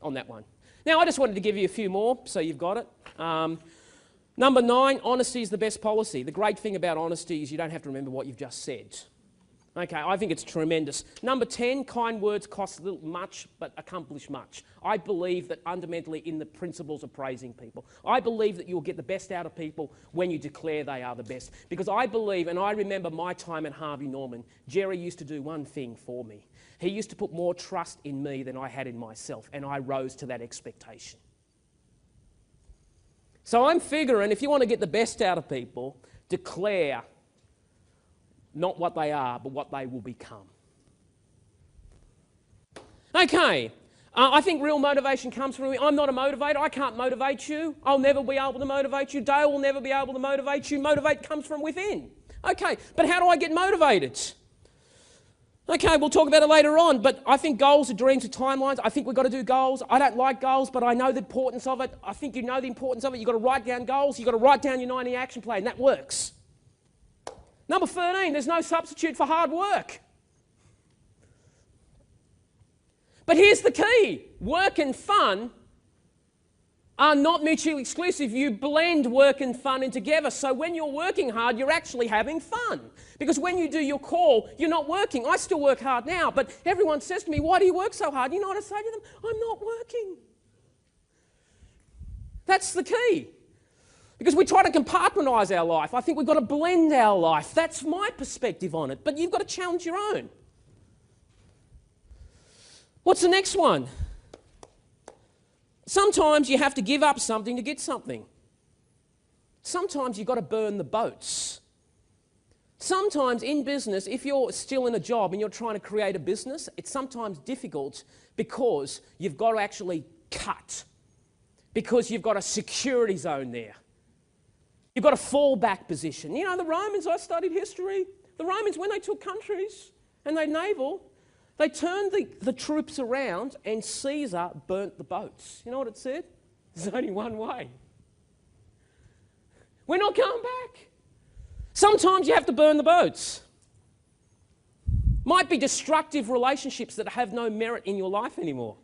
on that one. Now, I just wanted to give you a few more, so you've got it. Number 9, honesty is the best policy. The great thing about honesty is you don't have to remember what you've just said. Okay, I think it's tremendous. Number 10, kind words cost little much but accomplish much. I believe that fundamentally in the principles of praising people. I believe that you'll get the best out of people when you declare they are the best. Because I believe, and I remember my time at Harvey Norman, Jerry used to do one thing for me. He used to put more trust in me than I had in myself, and I rose to that expectation. So I'm figuring if you want to get the best out of people, declare not what they are, but what they will become. Okay, I think real motivation comes from me. I'm not a motivator. I can't motivate you. I'll never be able to motivate you. Dale will never be able to motivate you. Motivate comes from within. Okay, but how do I get motivated? Okay, we'll talk about it later on, but I think goals are dreams of timelines. I think we've got to do goals. I don't like goals, but I know the importance of it. I think you know the importance of it. You've got to write down goals. You've got to write down your 90 action plan. That works. Number 13, there's no substitute for hard work. But here's the key. Work and fun are not mutually exclusive. You blend work and fun in together. So when you're working hard, you're actually having fun. Because when you do your call, you're not working. I still work hard now, but everyone says to me, why do you work so hard? You know what I say to them? I'm not working. That's the key. Because we try to compartmentalise our life. I think we've got to blend our life. That's my perspective on it. But you've got to challenge your own. What's the next one? Sometimes you have to give up something to get something. Sometimes you've got to burn the boats. Sometimes in business, if you're still in a job and you're trying to create a business, it's sometimes difficult because you've got to actually cut. Because you've got a security zone there. You've got a fallback position. You know, the Romans, I studied history. The Romans, when they took countries and they naval, they turned the troops around and Caesar burnt the boats. You know what it said? There's only one way. We're not going back. Sometimes you have to burn the boats. Might be destructive relationships that have no merit in your life anymore.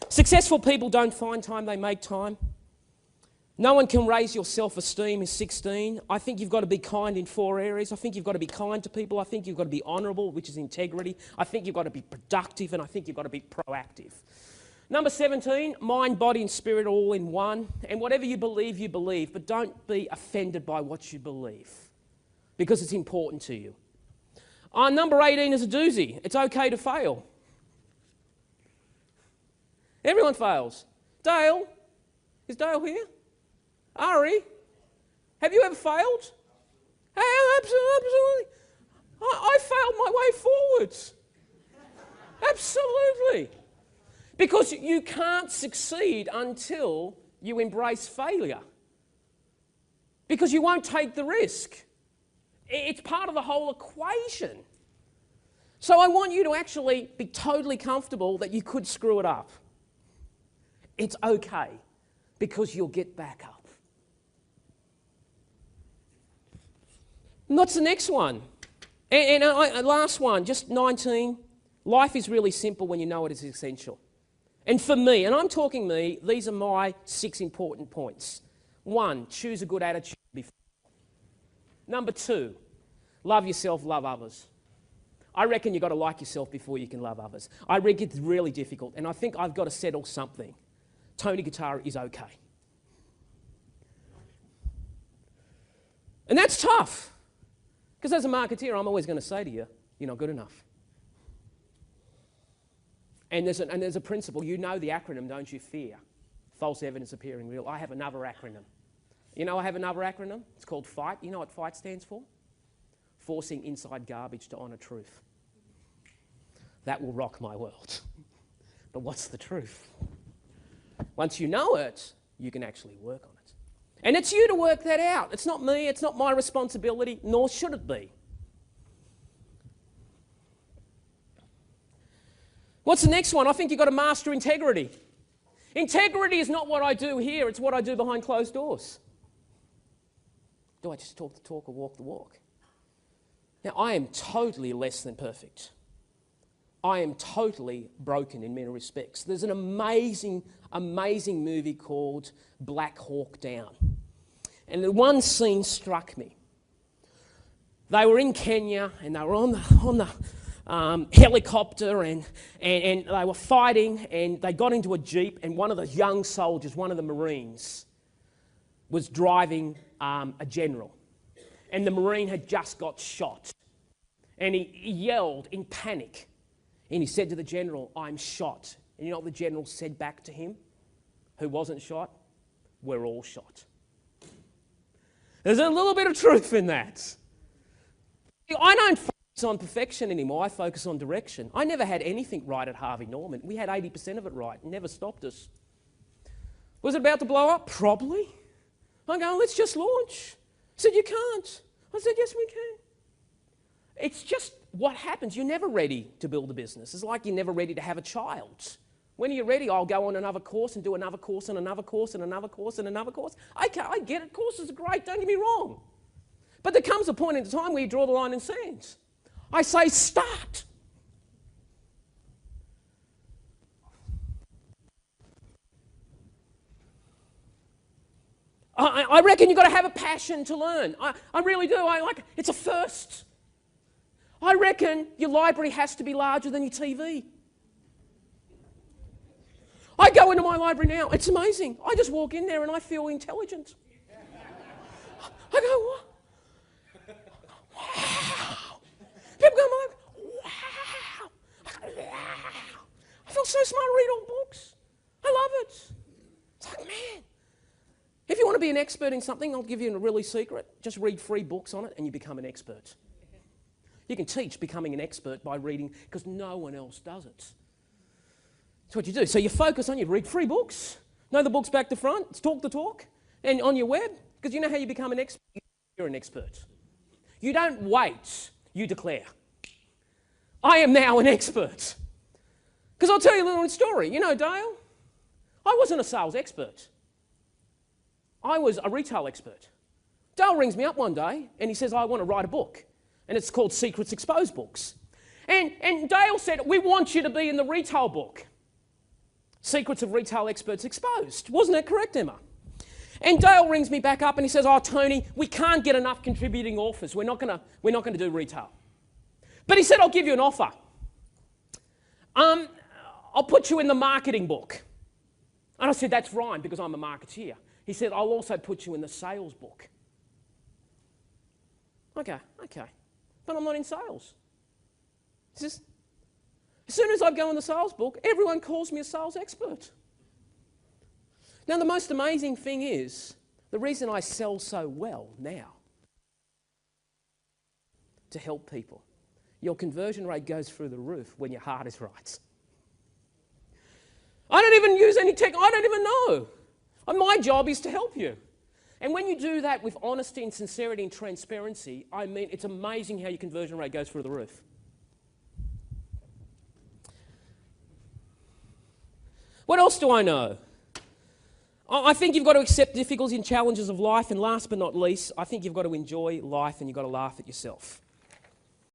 Successful people don't find time, they make time. No one can raise your self-esteem in 16. I think you've got to be kind in 4 areas. I think you've got to be kind to people. I think you've got to be honourable, which is integrity. I think you've got to be productive, and I think you've got to be proactive. Number 17, mind, body and spirit all in one. And whatever you believe, but don't be offended by what you believe because it's important to you. Number 18 is a doozy. It's okay to fail. Everyone fails. Dale, is Dale here? Ari, have you ever failed? Hey, absolutely. I failed my way forwards. Absolutely. Because you can't succeed until you embrace failure. Because you won't take the risk. It's part of the whole equation. So I want you to actually be totally comfortable that you could screw it up. It's okay, because you'll get back up. And what's the next one? And last one, just 19. Life is really simple when you know it is essential. And for me, and I'm talking me, these are my 6 important points. 1, choose a good attitude before. Number 2, love yourself, love others. I reckon you've got to like yourself before you can love others. I reckon it's really difficult, and I think I've got to settle something. Tony Gattari is okay. And that's tough. Because as a marketeer, I'm always going to say to you, you're not good enough. And there's a principle. You know the acronym, don't you? Fear. False evidence appearing real. I have another acronym. You know I have another acronym? It's called FIGHT. You know what FIGHT stands for? Forcing inside garbage to honour truth. That will rock my world. But what's the truth? Once you know it, you can actually work on it. And it's you to work that out. It's not me, it's not my responsibility, nor should it be. What's the next one? I think you've got to master integrity. Integrity is not what I do here, it's what I do behind closed doors. Do I just talk the talk or walk the walk? Now, I am totally less than perfect. I am totally broken in many respects. There's an amazing, amazing movie called Black Hawk Down. And the one scene struck me. They were in Kenya and they were on the helicopter and they were fighting, and they got into a jeep, and one of the young soldiers, one of the Marines, was driving a general. And the Marine had just got shot. And he yelled in panic. And he said to the general, "I'm shot." And you know what the general said back to him, who wasn't shot? "We're all shot." There's a little bit of truth in that. I don't focus on perfection anymore. I focus on direction. I never had anything right at Harvey Norman. We had 80% of it right. It never stopped us. Was it about to blow up? Probably. I go, "Let's just launch." He said, "You can't." I said, "Yes, we can." It's just what happens. You're never ready to build a business. It's like you're never ready to have a child. When are you ready? I'll go on another course and do another course and another course and another course and another course. Okay, I get it. Courses are great. Don't get me wrong. But there comes a point in time where you draw the line in sand. I say start. I reckon you've got to have a passion to learn. I really do. It's a first. I reckon your library has to be larger than your TV. I go into my library now. It's amazing. I just walk in there and I feel intelligent. I go, "What? Wow." People go, "Wow." I go, "Wow." I feel so smart to read all books. I love it. It's like, man. If you want to be an expert in something, I'll give you a really secret. Just read 3 books on it and you become an expert. You can teach becoming an expert by reading, because no one else does it. That's what you do. So you focus on, you read 3 books, know the books back to front, it's talk the talk, and on your web, because you know how you become an expert. You're an expert. You don't wait, you declare. I am now an expert. Because I'll tell you a little story. You know Dale? I wasn't a sales expert. I was a retail expert. Dale rings me up one day and he says, "I want to write a book. And it's called Secrets Exposed Books." And Dale said, "We want you to be in the retail book. Secrets of Retail Experts Exposed." Wasn't that correct, Emma? And Dale rings me back up and he says, "Oh, Tony, we can't get enough contributing authors. We're not going to do retail." But he said, "I'll give you an offer. I'll put you in the marketing book." And I said, "That's right, because I'm a marketeer." He said, "I'll also put you in the sales book." Okay. But I'm not in sales. It's just, as soon as I go in the sales book, everyone calls me a sales expert. Now, the most amazing thing is, the reason I sell so well now, to help people. Your conversion rate goes through the roof when your heart is right. I don't even use any tech. I don't even know. And my job is to help you. And when you do that with honesty and sincerity and transparency, I mean, it's amazing how your conversion rate goes through the roof. What else do I know? I think you've got to accept difficulties and challenges of life. And last but not least, I think you've got to enjoy life and you've got to laugh at yourself.